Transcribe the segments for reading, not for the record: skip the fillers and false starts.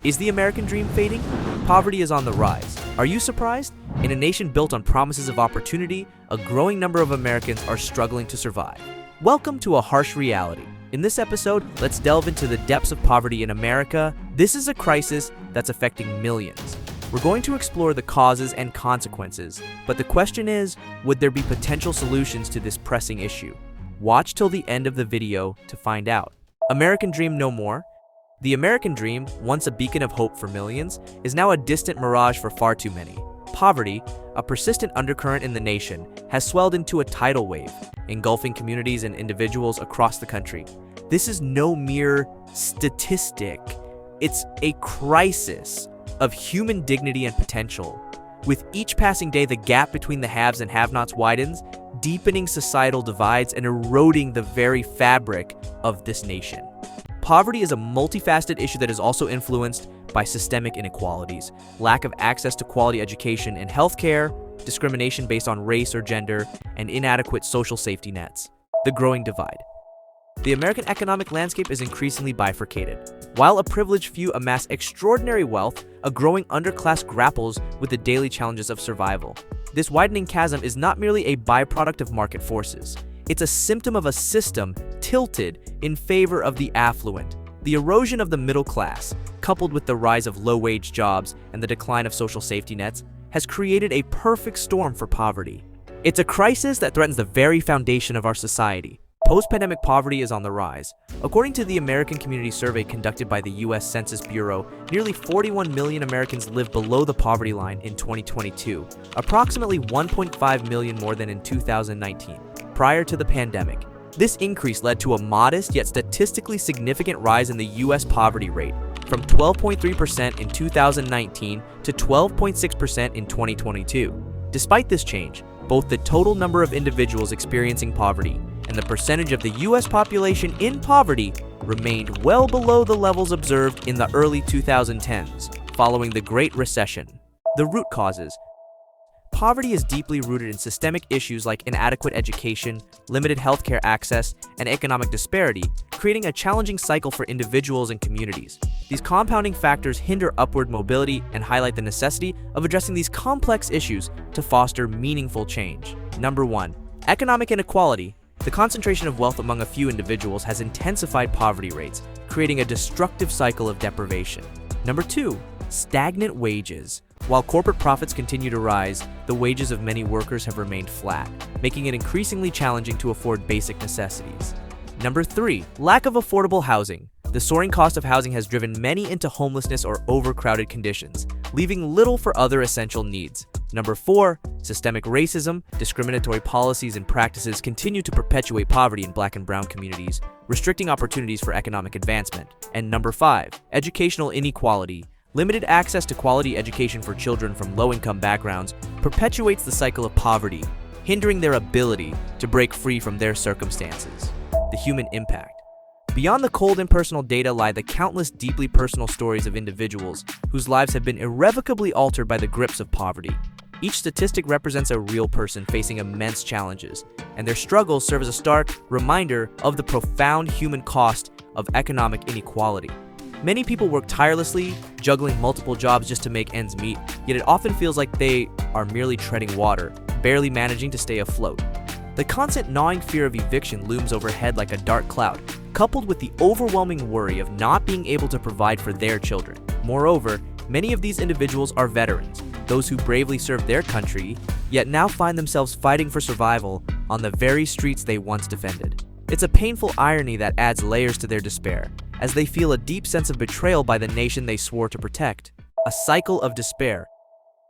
Is the American dream fading? Poverty is on the rise. Are you surprised? In a nation built on promises of opportunity, a growing number of Americans are struggling to survive. Welcome to a harsh reality. In this episode, let's delve into the depths of poverty in America. This is a crisis that's affecting millions. We're going to explore the causes and consequences, but the question is, would there be potential solutions to this pressing issue? Watch till the end of the video to find out. American dream no more? The American dream, once a beacon of hope for millions, is now a distant mirage for far too many. Poverty, a persistent undercurrent in the nation, has swelled into a tidal wave, engulfing communities and individuals across the country. This is no mere statistic. It's a crisis of human dignity and potential. With each passing day, the gap between the haves and have-nots widens, deepening societal divides and eroding the very fabric of this nation. Poverty is a multifaceted issue that is also influenced by systemic inequalities, lack of access to quality education and healthcare, discrimination based on race or gender, and inadequate social safety nets. The growing divide. The American economic landscape is increasingly bifurcated. While a privileged few amass extraordinary wealth, a growing underclass grapples with the daily challenges of survival. This widening chasm is not merely a byproduct of market forces. It's a symptom of a system tilted in favor of the affluent. The erosion of the middle class, coupled with the rise of low-wage jobs and the decline of social safety nets, has created a perfect storm for poverty. It's a crisis that threatens the very foundation of our society. Post-pandemic poverty is on the rise. According to the American Community Survey conducted by the U.S. Census Bureau, nearly 41 million Americans live below the poverty line in 2022, approximately 1.5 million more than in 2019, prior to the pandemic. This increase led to a modest yet statistically significant rise in the U.S. poverty rate, from 12.3% in 2019 to 12.6% in 2022. Despite this change, both the total number of individuals experiencing poverty and the percentage of the U.S. population in poverty remained well below the levels observed in the early 2010s, following the Great Recession. The root causes. Poverty is deeply rooted in systemic issues like inadequate education, limited healthcare access, and economic disparity, creating a challenging cycle for individuals and communities. These compounding factors hinder upward mobility and highlight the necessity of addressing these complex issues to foster meaningful change. Number 1. Economic inequality. The concentration of wealth among a few individuals has intensified poverty rates, creating a destructive cycle of deprivation. Number 2. Stagnant wages. While corporate profits continue to rise, the wages of many workers have remained flat, making it increasingly challenging to afford basic necessities. Number 3. Lack of affordable housing. The soaring cost of housing has driven many into homelessness or overcrowded conditions, leaving little for other essential needs. Number 4. Systemic racism. Discriminatory policies and practices continue to perpetuate poverty in Black and brown communities, restricting opportunities for economic advancement. And number 5. Educational inequality. Limited access to quality education for children from low-income backgrounds perpetuates the cycle of poverty, hindering their ability to break free from their circumstances. The human impact. Beyond the cold impersonal data lie the countless deeply personal stories of individuals whose lives have been irrevocably altered by the grips of poverty. Each statistic represents a real person facing immense challenges, and their struggles serve as a stark reminder of the profound human cost of economic inequality. Many people work tirelessly, juggling multiple jobs just to make ends meet, yet it often feels like they are merely treading water, barely managing to stay afloat. The constant gnawing fear of eviction looms overhead like a dark cloud, coupled with the overwhelming worry of not being able to provide for their children. Moreover, many of these individuals are veterans, those who bravely served their country, yet now find themselves fighting for survival on the very streets they once defended. It's a painful irony that adds layers to their despair, as they feel a deep sense of betrayal by the nation they swore to protect. A cycle of despair.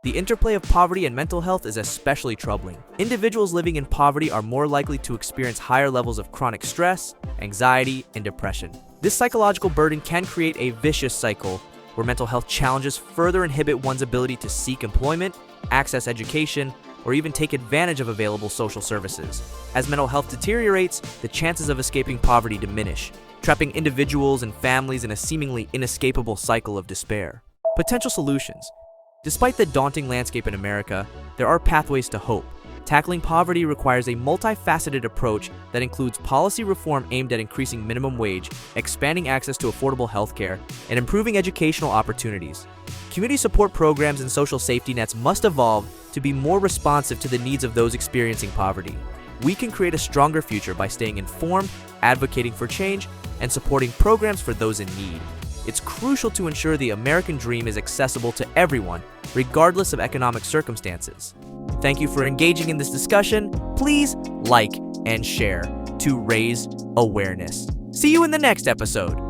The interplay of poverty and mental health is especially troubling. Individuals living in poverty are more likely to experience higher levels of chronic stress, anxiety, and depression. This psychological burden can create a vicious cycle where mental health challenges further inhibit one's ability to seek employment, access education, or even take advantage of available social services. As mental health deteriorates, the chances of escaping poverty diminish, trapping individuals and families in a seemingly inescapable cycle of despair. Potential solutions. Despite the daunting landscape in America, there are pathways to hope. Tackling poverty requires a multifaceted approach that includes policy reform aimed at increasing minimum wage, expanding access to affordable healthcare, and improving educational opportunities. Community support programs and social safety nets must evolve to be more responsive to the needs of those experiencing poverty. We can create a stronger future by staying informed, advocating for change, and supporting programs for those in need. It's crucial to ensure the American dream is accessible to everyone, regardless of economic circumstances. Thank you for engaging in this discussion. Please like and share to raise awareness. See you in the next episode.